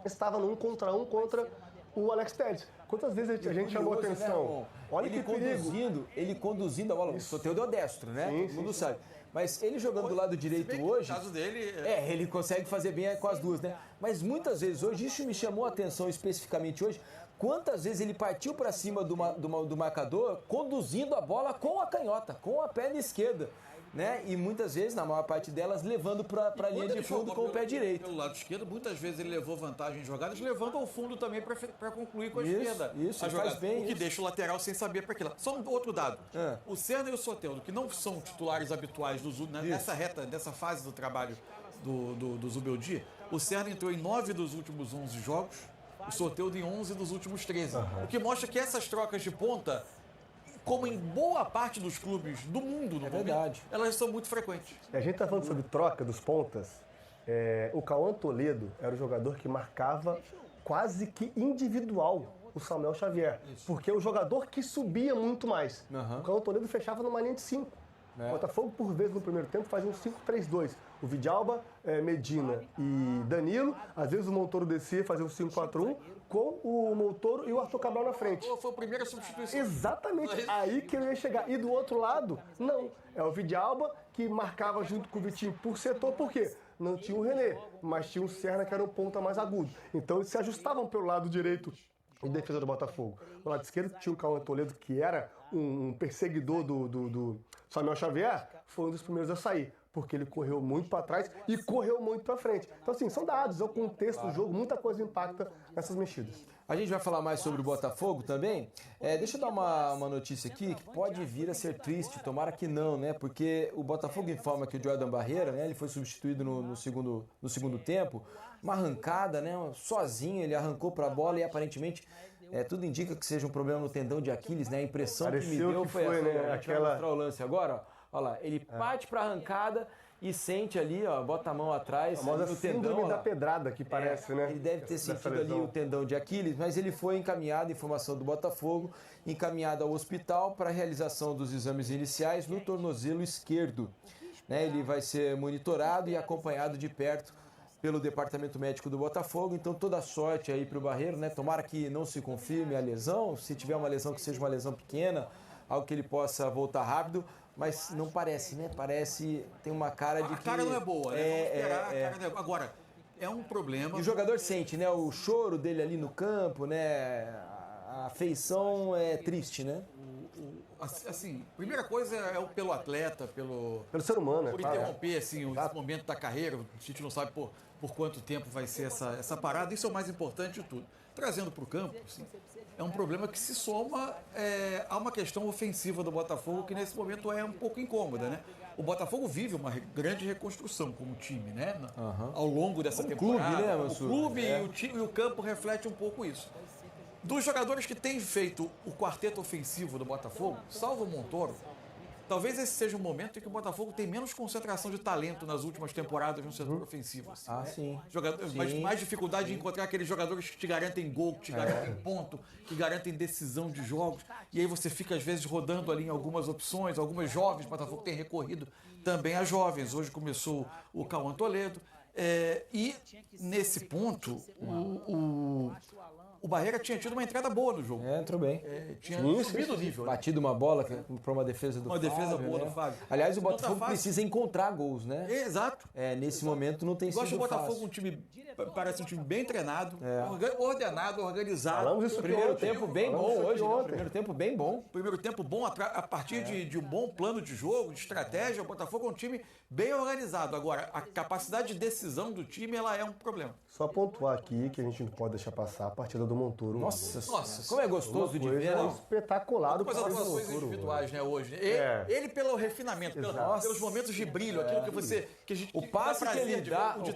Speaker 3: estava no 1 contra 1 contra o Alex Telles. Quantas vezes a gente chamou atenção?
Speaker 1: Né,
Speaker 3: Olha que perigo.
Speaker 1: Ele conduzindo a bola. O Soteldo é o destro, né?
Speaker 3: Sim,
Speaker 1: Todo mundo
Speaker 3: sim.
Speaker 1: sabe. Mas ele jogando do lado direito hoje...
Speaker 2: No caso dele...
Speaker 1: ele consegue fazer bem com as duas, né? Mas muitas vezes hoje, isso me chamou a atenção especificamente hoje, quantas vezes ele partiu para cima do marcador, conduzindo a bola com a canhota, com a perna esquerda. Né? E muitas vezes, na maior parte delas, levando para a linha de fundo com o pé direito.
Speaker 2: Pelo lado esquerdo, muitas vezes ele levou vantagem em jogadas, levando ao fundo também para concluir com a esquerda.
Speaker 1: Isso,
Speaker 2: a
Speaker 1: ele
Speaker 2: jogada,
Speaker 1: faz bem
Speaker 2: o que
Speaker 1: isso.
Speaker 2: deixa o lateral sem saber para que lado. Só um outro dado. O Serna e o Soteldo, que não são titulares habituais nessa fase do trabalho do Zubeldia, o Serna entrou em 9 dos últimos 11 jogos, o Soteldo em 11 dos últimos 13. O que mostra que essas trocas de ponta, como em boa parte dos clubes do mundo, no momento,
Speaker 1: verdade.
Speaker 2: elas são muito frequentes.
Speaker 3: A gente está falando sobre troca dos pontas. O Cauã Toledo era o jogador que marcava quase que individual o Samuel Xavier. Porque é o jogador que subia muito mais. O Cauã Toledo fechava numa linha de 5. O Botafogo, por vezes, no primeiro tempo, fazia um 5-3-2. O Vidalba, Medina e Danilo. Às vezes o Montoro descia, fazia um 5-4-1, com o Montoro e o Arthur Cabral na frente.
Speaker 2: Foi a primeira substituição.
Speaker 3: Exatamente, aí que eu ia chegar. E do outro lado, não. É o Vidalba que marcava junto com o Vitinho por setor, por quê? Não tinha o René, mas tinha o Serna, que era o ponta mais agudo. Então eles se ajustavam pelo lado direito em defesa do Botafogo. No lado esquerdo tinha o Cauã Toledo, que era um perseguidor do Samuel Xavier, foi um dos primeiros a sair, porque ele correu muito para trás e correu muito para frente. Então, assim, são dados, é o contexto do jogo, muita coisa impacta nessas mexidas.
Speaker 1: A gente vai falar mais sobre o Botafogo também. Deixa eu dar uma notícia aqui que pode vir a ser triste, tomara que não, né? Porque o Botafogo informa que o Jordan Barreira, né? Ele foi substituído no segundo tempo, uma arrancada, né? Sozinho, ele arrancou para a bola e aparentemente tudo indica que seja um problema no tendão de Aquiles, né? A impressão que me deu foi essa.
Speaker 3: Né?
Speaker 1: A gente vai mostrar o lance agora, ó. Olha lá, ele parte para a arrancada e sente ali, ó, bota a mão atrás,
Speaker 3: a famosa
Speaker 1: no tendão.
Speaker 3: Síndrome da pedrada, que parece, né?
Speaker 1: Ele deve ter sentido ali o tendão de Aquiles, mas ele foi encaminhado, informação do Botafogo, encaminhado ao hospital para a realização dos exames iniciais no tornozelo esquerdo. Né? Ele vai ser monitorado e acompanhado de perto pelo Departamento Médico do Botafogo, então toda sorte aí para o Barreiro, né? Tomara que não se confirme a lesão, se tiver uma lesão que seja uma lesão pequena, algo que ele possa voltar rápido, mas não parece, né? Parece, tem uma cara de que...
Speaker 2: A cara não é boa, né? Vamos esperar, a cara não é boa. Agora, é um problema...
Speaker 1: E o jogador sente, né? O choro dele ali no campo, né? A afeição é triste, né?
Speaker 2: Assim, primeira coisa é pelo atleta, pelo
Speaker 3: ser humano,
Speaker 2: por interromper assim, o momento da carreira. A gente não sabe por quanto tempo vai ser essa parada. Isso é o mais importante de tudo. Trazendo para o campo, assim, é um problema que se soma a uma questão ofensiva do Botafogo, que nesse momento é um pouco incômoda, né? O Botafogo vive uma grande reconstrução como time, né? Ao longo dessa temporada.
Speaker 1: Clube, né,
Speaker 2: o clube e o campo reflete um pouco isso. Dos jogadores que têm feito o quarteto ofensivo do Botafogo, salvo o Montoro, talvez esse seja um momento em que o Botafogo tem menos concentração de talento nas últimas temporadas no setor ofensivo. Assim,
Speaker 1: sim.
Speaker 2: Mais dificuldade de encontrar aqueles jogadores que te garantem gol, que te garantem ponto, que garantem decisão de jogos. E aí você fica, às vezes, rodando ali em algumas opções, algumas jovens. O Botafogo tem recorrido também a jovens. Hoje começou o Cauã Toledo. E, nesse ponto, o Barreira tinha tido uma entrada boa no jogo.
Speaker 1: Entrou bem.
Speaker 2: Tinha subido o nível.
Speaker 1: Batido uma bola para uma defesa do Fábio.
Speaker 2: Uma defesa boa do Fábio.
Speaker 1: Aliás, o Botafogo precisa encontrar gols, né?
Speaker 2: Exato.
Speaker 1: Nesse momento não tem sido fácil.
Speaker 2: Eu acho o Botafogo um time, parece um time bem treinado, ordenado, organizado.
Speaker 3: Falamos isso
Speaker 1: primeiro tempo bem bom hoje. Primeiro tempo bem bom.
Speaker 2: Primeiro tempo bom, a partir de um bom plano de jogo, de estratégia. O Botafogo é um time bem organizado. Agora, a capacidade de decisão do time, ela é um problema.
Speaker 3: Só pontuar aqui que a gente não pode deixar passar a partida do Montoro.
Speaker 1: Nossa, como é gostoso de ver.
Speaker 3: Espetacular o
Speaker 2: as atuações individuais, né, hoje. Ele pelo refinamento, pelos momentos de brilho, aquilo que a gente...
Speaker 1: O passe que ele dá, de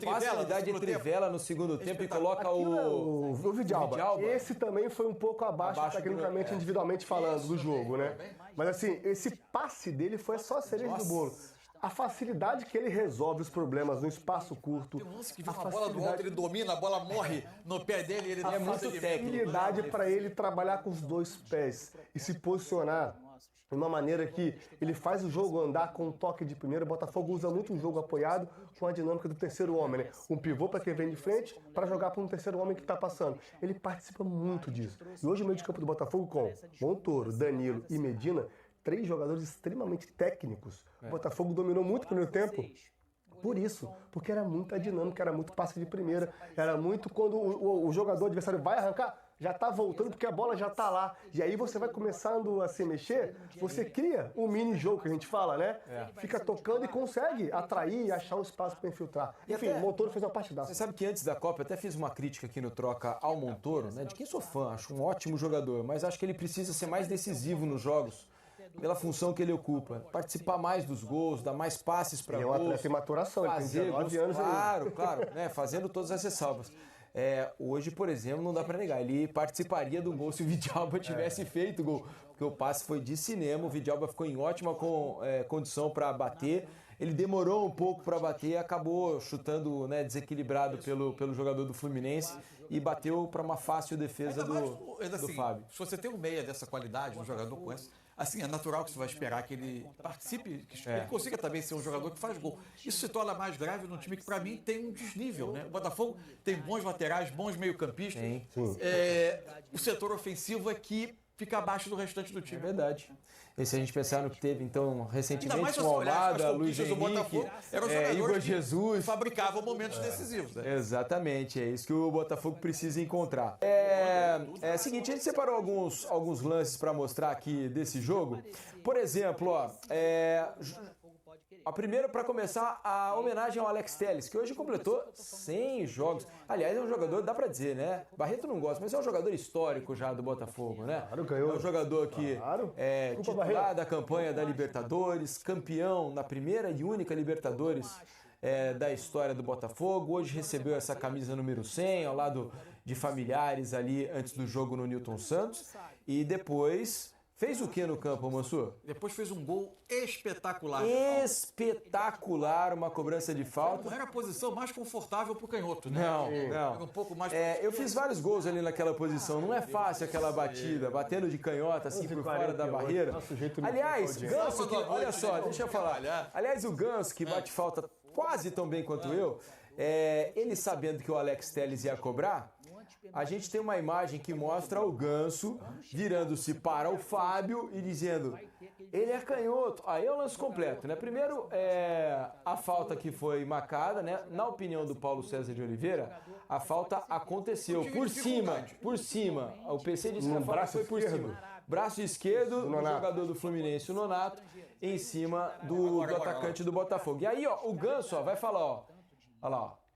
Speaker 1: Trivela no segundo tempo e coloca o
Speaker 3: Vidalba. Esse também foi um pouco abaixo tecnicamente, individualmente falando, do jogo, né? Mas assim, esse passe dele foi só a cereja do bolo. A facilidade que ele resolve os problemas no espaço curto.
Speaker 2: Tem um lance que vem uma bola do alto, ele domina, a bola morre no pé dele, ele
Speaker 3: A facilidade para ele trabalhar com os dois pés e se posicionar de uma maneira que ele faz o jogo andar com um toque de primeira. O Botafogo usa muito o jogo apoiado com a dinâmica do terceiro homem, né? Um pivô para quem vem de frente para jogar para um terceiro homem que está passando. Ele participa muito disso. E hoje o meio de campo do Botafogo com Montoro, Danilo e Medina, 3 jogadores extremamente técnicos. O Botafogo dominou muito no primeiro tempo. Por isso, porque era muita dinâmica, era muito passe de primeira, era muito quando o jogador adversário vai arrancar, já está voltando porque a bola já está lá. E aí você vai começando a se mexer, você cria um mini-jogo que a gente fala, né? Fica tocando e consegue atrair e achar um espaço para infiltrar. Enfim, o Montoro fez uma partidaça.
Speaker 1: Você sabe que antes da Copa eu até fiz uma crítica aqui no Troca ao Montoro, né? De quem sou fã, acho um ótimo jogador, mas acho que ele precisa ser mais decisivo nos jogos, pela função que ele ocupa. Participar mais dos gols, dar mais passes para gols.
Speaker 3: Ele é um atleta em maturação, ele tem 19 anos ainda.
Speaker 1: Claro, né? Fazendo todas essas ressalvas. Hoje, por exemplo, não dá para negar, ele participaria do gol se o Vidalba tivesse feito o gol, porque o passe foi de cinema, o Vidalba ficou em ótima condição para bater, ele demorou um pouco para bater, acabou chutando, né, desequilibrado pelo jogador do Fluminense e bateu para uma fácil defesa do Fábio.
Speaker 2: Se você tem um meia dessa qualidade, um jogador com essa, assim, é natural que você vai esperar que ele participe, que ele consiga também ser um jogador que faz gol. Isso se torna mais grave num time que, para mim, tem um desnível, né? O Botafogo tem bons laterais, bons meio-campistas. O setor ofensivo é que fica abaixo do restante do time.
Speaker 1: É verdade. E se a gente pensar no que teve, então, recentemente com o
Speaker 2: olhar
Speaker 1: Almada, Luiz Henrique, Igor Jesus,
Speaker 2: fabricavam momentos decisivos. Né?
Speaker 1: Exatamente, é isso que o Botafogo precisa encontrar. É seguinte, a gente separou alguns lances para mostrar aqui desse jogo. Por exemplo, a primeira, para começar, a homenagem ao Alex Telles, que hoje completou 100 jogos. Aliás, é um jogador, dá pra dizer, né? Barreto não gosta, mas é um jogador histórico já do Botafogo, né?
Speaker 3: Claro, ganhou.
Speaker 1: É um jogador que é titular da campanha da Libertadores, campeão na primeira e única Libertadores da história do Botafogo. Hoje recebeu essa camisa número 100, ao lado de familiares ali antes do jogo no Newton Santos. E depois... fez o que no campo, Mansur?
Speaker 2: Depois fez um gol espetacular.
Speaker 1: Espetacular, uma cobrança de falta.
Speaker 2: Não era a posição mais confortável para o canhoto, né?
Speaker 1: Não.
Speaker 2: Era um pouco mais...
Speaker 1: Eu fiz vários gols ali naquela posição. Não é fácil aquela batida, batendo de canhota assim por fora da barreira. Aliás, Ganso, olha só, deixa eu falar. Aliás, o Ganso, que bate falta quase tão bem quanto eu, ele sabendo que o Alex Telles ia cobrar, a gente tem uma imagem que mostra o Ganso virando-se para o Fábio e dizendo, ele é canhoto. Aí é o lance completo, né? Primeiro, a falta que foi marcada, né? Na opinião do Paulo César de Oliveira, a falta aconteceu por cima. O PC disse que a falta foi por cima. Braço esquerdo do jogador do Fluminense, o Nonato, em cima do atacante do Botafogo. E aí, ó, o Ganso vai falar, ó, olha lá, ó.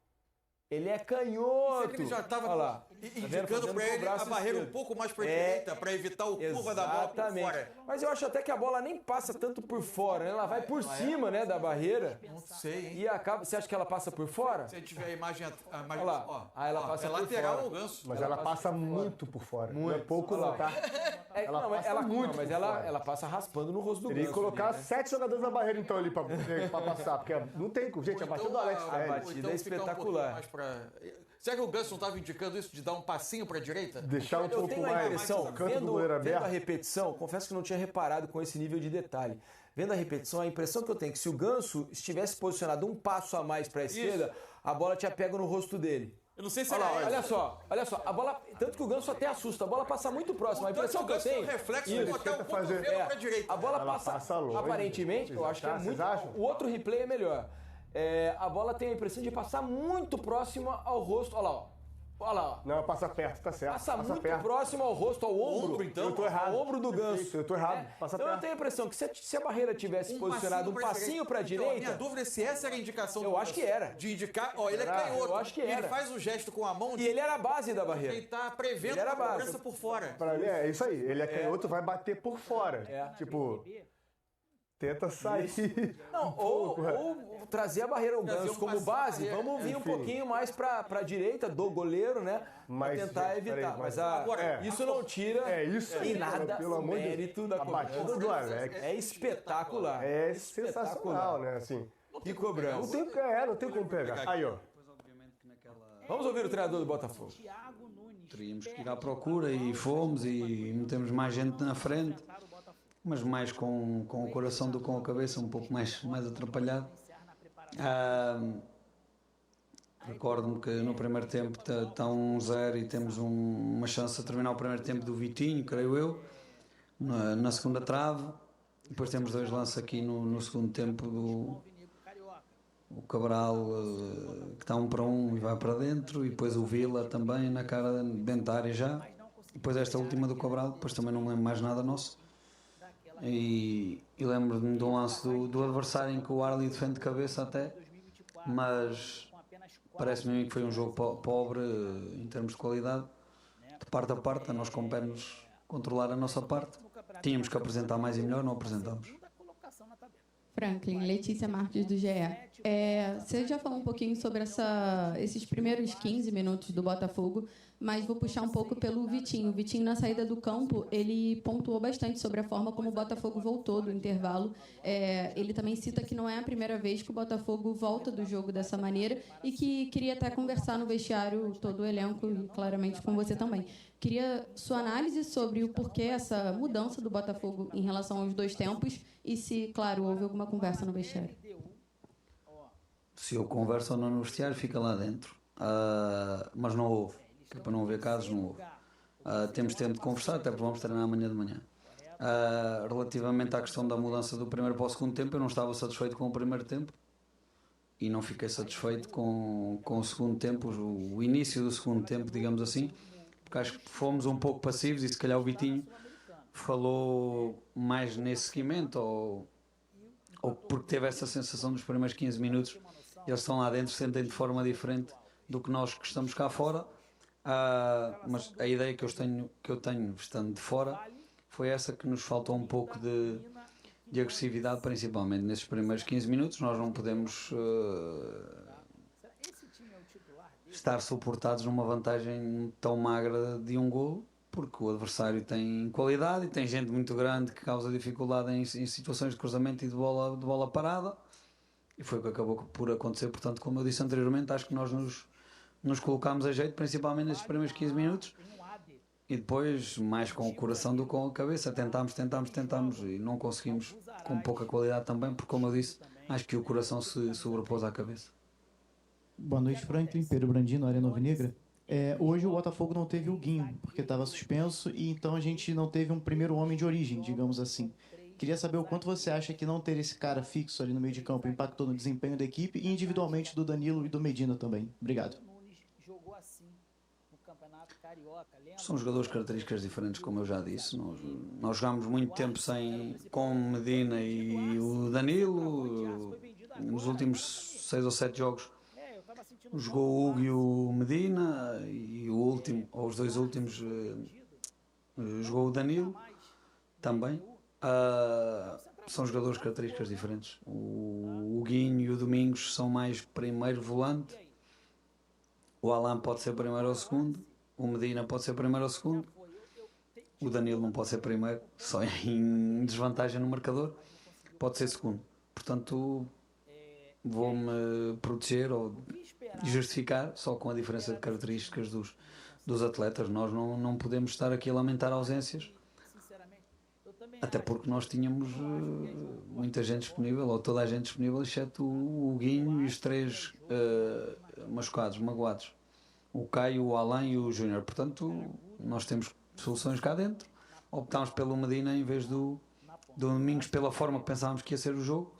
Speaker 1: Ele é canhoto.
Speaker 2: Ele já estava indicando para ele a barreira um pouco mais para a direita, para evitar o curva da bola por fora.
Speaker 1: Mas eu acho até que a bola nem passa tanto por fora, né? Ela vai por cima, né, da barreira.
Speaker 2: Não sei, hein?
Speaker 1: E acaba. Você acha que ela passa por fora?
Speaker 2: Se a gente tiver a imagem...
Speaker 1: Olha lá. Ela passa por
Speaker 2: lateral
Speaker 1: fora.
Speaker 2: o Ganso.
Speaker 3: Mas ela passa muito por fora. Não é pouco não, tá?
Speaker 1: Ela passa muito, mas ela passa raspando no rosto do Ganso.
Speaker 3: Teria que colocar 7 jogadores na barreira então ali pra passar, porque não tem... Gente, a batida do Alex
Speaker 1: Telles. A batida é espetacular.
Speaker 2: Será que o Ganso não estava indicando isso de dar um passinho para a direita?
Speaker 3: Deixar um pouco mais.
Speaker 1: Eu tenho a impressão,
Speaker 3: vendo
Speaker 1: a repetição, confesso que não tinha reparado com esse nível de detalhe. Vendo a repetição, a impressão que eu tenho é que se o Ganso estivesse posicionado um passo a mais para a esquerda, a bola tinha pego no rosto dele.
Speaker 2: Eu não sei se
Speaker 1: olha só, a bola, tanto que o Ganso até assusta, a bola passa muito próxima. A impressão que eu tenho,
Speaker 2: reflexo até o cotovelo para a direita.
Speaker 1: A bola passa longe, aparentemente, eu acho que é muito. O outro replay é melhor. A bola tem a impressão de passar muito próxima ao rosto. Olha lá, ó.
Speaker 3: Não, passa perto, tá certo.
Speaker 1: Passa muito próximo ao rosto, ao ombro.
Speaker 2: Então,
Speaker 3: eu tô errado.
Speaker 1: Ao ombro do Ganso.
Speaker 3: Eu tô errado. Passa
Speaker 1: então
Speaker 3: perto.
Speaker 1: Eu tenho a impressão que se a barreira tivesse posicionado um passinho pra direita...
Speaker 2: Minha dúvida é se essa era a indicação
Speaker 1: Eu acho que era.
Speaker 2: De indicar, ele é canhoto.
Speaker 1: Eu acho que era.
Speaker 2: Ele faz o gesto com a mão...
Speaker 1: E ele era a base da barreira.
Speaker 2: Ele tá prevendo a cobrança por fora.
Speaker 3: Pra mim é isso aí. Ele é canhoto, vai bater por fora. Tipo... tenta sair.
Speaker 1: Não, ou trazer a barreira, o Ganso como base, vamos vir um pouquinho mais para a direita do goleiro, né? Para tentar evitar. Mas isso não tira em nada o mérito da
Speaker 3: batida do Alex.
Speaker 1: É espetacular.
Speaker 3: É sensacional, né? Assim,
Speaker 1: que cobrança.
Speaker 3: Não tem como pegar. Aí, ó.
Speaker 1: Vamos ouvir o treinador do Botafogo.
Speaker 7: Teríamos que ir à procura e fomos e metemos mais gente na frente, mas mais com o coração do que com a cabeça, um pouco mais atrapalhado. Recordo-me que no primeiro tempo está 1-0 e temos uma chance de terminar o primeiro tempo do Vitinho, creio eu, na segunda trave. Depois temos 2 lances aqui no segundo tempo o Cabral, que está 1-1 e vai para dentro, e depois o Vila também na cara dentro da área já. Depois esta última do Cabral, depois também não me lembro mais nada nosso. E lembro-me de um lance do adversário em que o Arli defende de cabeça até, mas parece-me a mim que foi um jogo pobre em termos de qualidade, de parte a parte. A nós compete-nos controlar a nossa parte. Tínhamos que apresentar mais e melhor, não apresentamos.
Speaker 8: Franklin, Letícia Marques do GE. Você já falou um pouquinho sobre esses primeiros 15 minutos do Botafogo, mas vou puxar um pouco pelo Vitinho. O Vitinho, na saída do campo, ele pontuou bastante sobre a forma como o Botafogo voltou do intervalo. Ele também cita que não é a primeira vez que o Botafogo volta do jogo dessa maneira e que queria até conversar no vestiário, todo o elenco, e claramente com você também. Queria sua análise sobre o porquê essa mudança do Botafogo em relação aos 2 tempos e se, claro, houve alguma conversa no vestiário.
Speaker 7: Se eu converso ou não no vestiário, fica lá dentro. Mas não houve. Para não haver casos, não houve. Temos tempo de conversar, até porque vamos treinar amanhã de manhã. Relativamente à questão da mudança do primeiro para o segundo tempo, eu não estava satisfeito com o primeiro tempo e não fiquei satisfeito com o segundo tempo, o início do segundo tempo, digamos assim, porque acho que fomos um pouco passivos e se calhar o Vitinho falou mais nesse seguimento, ou porque teve essa sensação dos primeiros 15 minutos, eles estão lá dentro, sentem de forma diferente do que nós que estamos cá fora. Mas a ideia que eu tenho estando de fora foi essa, que nos faltou um pouco de agressividade, principalmente nesses primeiros 15 minutos. Nós não podemos estar suportados numa vantagem tão magra de um golo, porque o adversário tem qualidade e tem gente muito grande que causa dificuldade em situações de cruzamento e de bola parada, e foi o que acabou por acontecer. Portanto, como eu disse anteriormente, acho que nós nos colocámos a jeito, principalmente nesses primeiros 15 minutos, e depois mais com o coração do que com a cabeça. Tentámos e não conseguimos, com pouca qualidade também, porque, como eu disse, acho que o coração se sobrepôs à cabeça.
Speaker 9: Boa noite, Franklin. Pedro Brandino, Arena Alvinegra. Hoje o Botafogo não teve o Guinho, porque estava suspenso, e então a gente não teve um primeiro homem de origem, digamos assim. Queria saber o quanto você acha que não ter esse cara fixo ali no meio de campo impactou no desempenho da equipe e individualmente do Danilo e do Medina também. Obrigado.
Speaker 7: São jogadores de características diferentes, como eu já disse. Nós jogámos muito tempo com o Medina e o Danilo. Nos últimos 6 ou 7 jogos jogou o Hugo e o Medina, e os 2 últimos jogou o Danilo também. São jogadores de características diferentes. O Guinho e o Domingos são mais primeiro volante, o Alan pode ser primeiro ou segundo, o Medina pode ser primeiro ou segundo, o Danilo não pode ser primeiro, só em desvantagem no marcador, pode ser segundo. Portanto, vou-me proteger ou justificar só com a diferença de características dos atletas. Nós não podemos estar aqui a lamentar ausências, até porque nós tínhamos muita gente disponível, ou toda a gente disponível, exceto o Guinho e os 3 magoados, o Caio, o Alain e o Júnior. Portanto, nós temos soluções cá dentro. Optámos pelo Medina em vez do Domingos, pela forma que pensávamos que ia ser o jogo.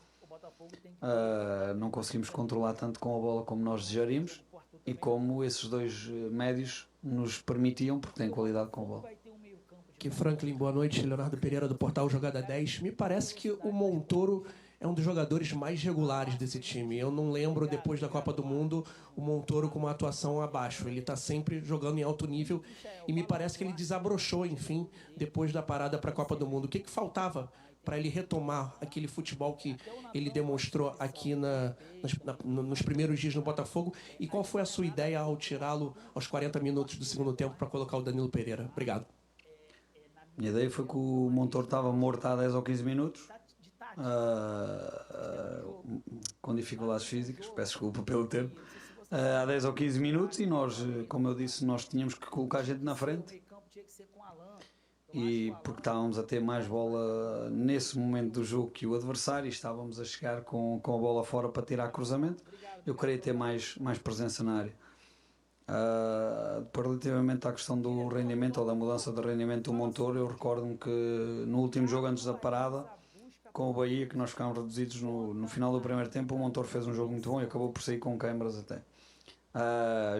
Speaker 7: Não conseguimos controlar tanto com a bola como nós desejaríamos, e como esses 2 médios nos permitiam, porque têm qualidade com a bola.
Speaker 10: Aqui, Franklin, boa noite. Leonardo Pereira, do portal Jogada 10. Me parece que o Montoro é um dos jogadores mais regulares desse time. Eu não lembro, depois da Copa do Mundo, o Montoro com uma atuação abaixo. Ele está sempre jogando em alto nível e me parece que ele desabrochou, enfim, depois da parada para a Copa do Mundo. O que faltava para ele retomar aquele futebol que ele demonstrou aqui nos primeiros dias no Botafogo? E qual foi a sua ideia ao tirá-lo aos 40 minutos do segundo tempo para colocar o Danilo Pereira? Obrigado.
Speaker 7: Minha ideia foi que o Montoro estava morto há 10 ou 15 minutos, com dificuldades físicas, peço desculpa pelo termo, há 10 ou 15 minutos, e nós, como eu disse, nós tínhamos que colocar a gente na frente, e porque estávamos a ter mais bola nesse momento do jogo que o adversário, e estávamos a chegar com a bola fora para tirar cruzamento, eu queria ter mais presença na área. Depois, relativamente à questão do rendimento ou da mudança de rendimento do Montoro, eu recordo-me que no último jogo antes da parada, com o Bahia, que nós ficámos reduzidos no final do primeiro tempo, o Montoro fez um jogo muito bom e acabou por sair com câimbras até.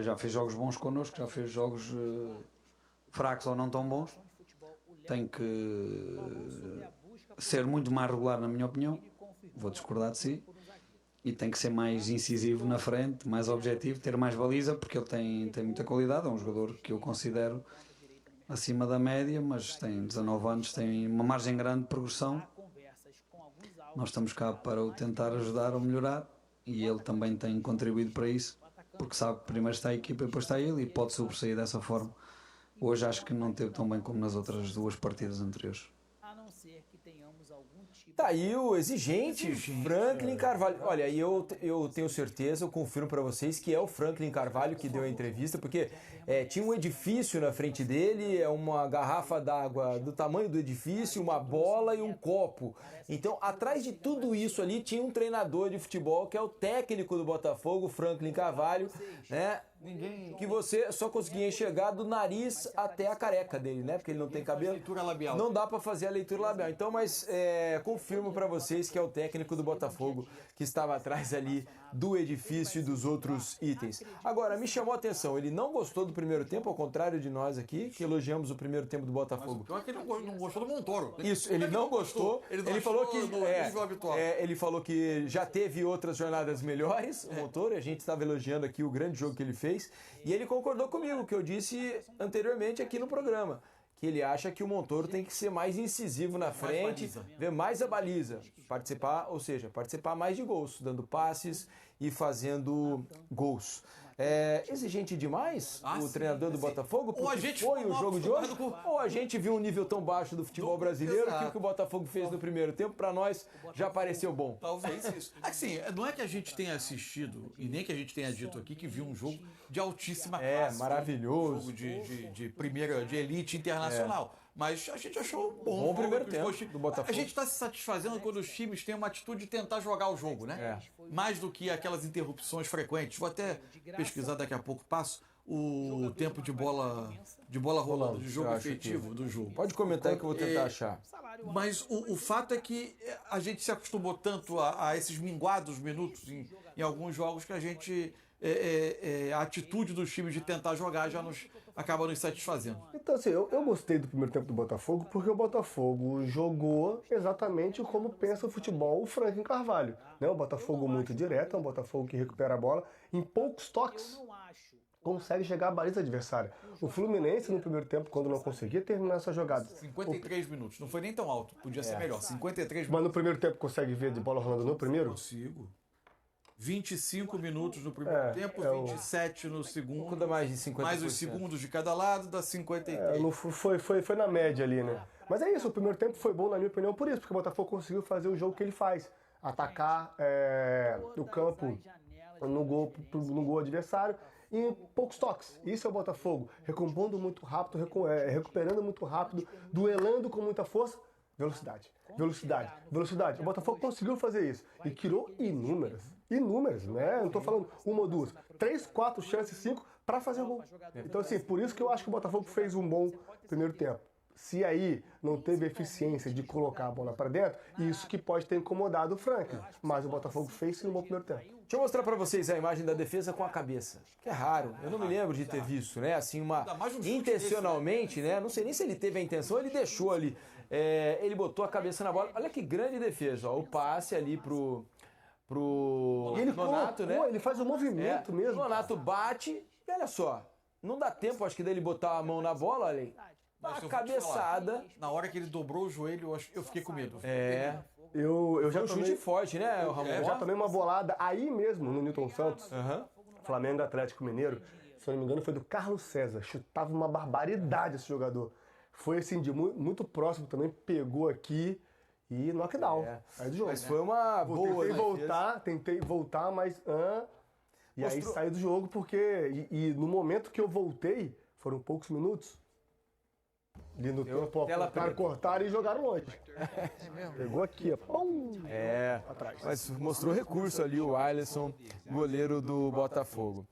Speaker 7: Já fez jogos bons connosco, já fez jogos fracos ou não tão bons. Tem que ser muito mais regular, na minha opinião, vou discordar de si, e tem que ser mais incisivo na frente, mais objetivo, ter mais baliza, porque ele tem muita qualidade, é um jogador que eu considero acima da média, mas tem 19 anos, tem uma margem grande de progressão. Nós estamos cá para o tentar ajudar ou melhorar, e ele também tem contribuído para isso, porque sabe que primeiro está a equipa e depois está ele, e pode sobressair dessa forma. Hoje acho que não teve tão bem como nas outras duas partidas anteriores.
Speaker 1: Tá aí o exigente Franklin Carvalho. Olha, e eu tenho certeza, eu confirmo para vocês que é o Franklin Carvalho que deu a entrevista, porque tinha um edifício na frente dele, uma garrafa d'água do tamanho do edifício, uma bola e um copo. Então, atrás de tudo isso ali, tinha um treinador de futebol, que é o técnico do Botafogo, Franklin Carvalho, né? Que você só conseguia enxergar do nariz até a careca dele, né? Porque ele não tem cabelo.
Speaker 2: Leitura labial.
Speaker 1: Não dá para fazer a leitura labial. Então, mas confirmo para vocês que é o técnico do Botafogo que estava atrás ali do edifício e dos outros itens. Agora, me chamou a atenção, ele não gostou do primeiro tempo, ao contrário de nós aqui, que elogiamos o primeiro tempo do Botafogo.
Speaker 2: Mas o pior é que ele não gostou do Montoro.
Speaker 1: Isso, ele não gostou. Ele falou que ele falou que já teve outras jornadas melhores, o Montoro, e a gente estava elogiando aqui o grande jogo que ele fez, e ele concordou comigo, que eu disse anteriormente aqui no programa, que ele acha que o Montoro tem que ser mais incisivo na frente, ver mais a baliza, participar mais de gols, dando passes e fazendo gols. Exigente demais o treinador do Botafogo, porque foi o jogo de hoje, ou a gente viu um nível tão baixo do futebol brasileiro que o que o Botafogo fez no primeiro tempo, para nós, já pareceu bom.
Speaker 2: Talvez isso. Assim, não é que a gente tenha assistido, e nem que a gente tenha dito aqui, que viu um jogo de altíssima classe.
Speaker 1: Maravilhoso.
Speaker 2: Um jogo de primeira, de elite internacional. Mas a gente achou bom
Speaker 1: o primeiro tempo do Botafogo.
Speaker 2: A gente está se satisfazendo quando os times têm uma atitude de tentar jogar o jogo, né? Mais do que aquelas interrupções frequentes. Vou até pesquisar daqui a pouco, passo o tempo de bola rolando, de jogo efetivo do jogo.
Speaker 1: Pode comentar aí que eu vou tentar achar.
Speaker 2: Mas o fato é que a gente se acostumou tanto a esses minguados minutos em alguns jogos que a gente... a atitude dos times de tentar jogar já acaba nos satisfazendo.
Speaker 3: Então, assim, eu gostei do primeiro tempo do Botafogo porque o Botafogo jogou exatamente como pensa o futebol o Franklin Carvalho. Né? Um Botafogo muito direto, um Botafogo que recupera a bola em poucos toques. Consegue chegar à baliza adversária. O Fluminense, no primeiro tempo, quando não conseguia terminar essa jogada...
Speaker 2: 53 minutos. Não foi nem tão alto. Podia ser melhor. 53 minutos.
Speaker 3: Mas no primeiro tempo consegue ver de bola rolando no primeiro?
Speaker 2: Consigo. 25 minutos no primeiro tempo, 27 no segundo.
Speaker 1: Quando mais de 50%.
Speaker 2: Mais os segundos de cada lado, dá 53.
Speaker 3: Foi na média ali, né? Mas é isso, o primeiro tempo foi bom, na minha opinião, por isso, porque o Botafogo conseguiu fazer o jogo que ele faz. Atacar o campo no gol adversário em poucos toques. Isso é o Botafogo, recompondo muito rápido, recuperando muito rápido, duelando com muita força. Velocidade. O Botafogo conseguiu fazer isso e criou inúmeras, né? Não estou falando uma ou duas, 3, 4 chances, 5 para fazer o gol. Então, assim, por isso que eu acho que o Botafogo fez um bom primeiro tempo. Se aí não teve eficiência de colocar a bola para dentro, isso que pode ter incomodado o Franklin. Mas o Botafogo fez sim um bom primeiro tempo.
Speaker 1: Deixa eu mostrar para vocês a imagem da defesa com a cabeça, que é raro. Eu não me lembro de ter visto, né? Assim, intencionalmente, né? Não sei nem se ele teve a intenção, ele deixou ali. Ele botou a cabeça na bola. Olha que grande defesa, ó. O passe ali pro Nonato, né?
Speaker 3: Ele faz o movimento mesmo.
Speaker 1: O Nonato bate e olha só, não dá tempo, acho que dele botar a mão na bola, olha aí.
Speaker 2: Mas
Speaker 1: a
Speaker 2: eu vou te
Speaker 1: cabeçada.
Speaker 2: falar, na hora que ele dobrou o joelho, eu fiquei com medo.
Speaker 3: Eu já
Speaker 1: Foi um chute
Speaker 3: tomei,
Speaker 1: forte, né, Ramon?
Speaker 3: eu já tomei uma bolada aí mesmo, no Newton Santos,
Speaker 1: Aham.
Speaker 3: Flamengo e Atlético Mineiro. Se eu não me engano, foi do Carlos César. Chutava uma barbaridade esse jogador. Foi assim, de muito próximo também, pegou aqui e knockdown. Aí do jogo.
Speaker 1: Mas foi uma boa.
Speaker 3: Tentei voltar, mas... E aí saí do jogo porque... E no momento que eu voltei, foram poucos minutos. Ali no tempo, cortaram e jogaram longe. Pegou aqui, ó. Atrás.
Speaker 1: Mas mostrou recurso ali o Alisson, goleiro do Botafogo.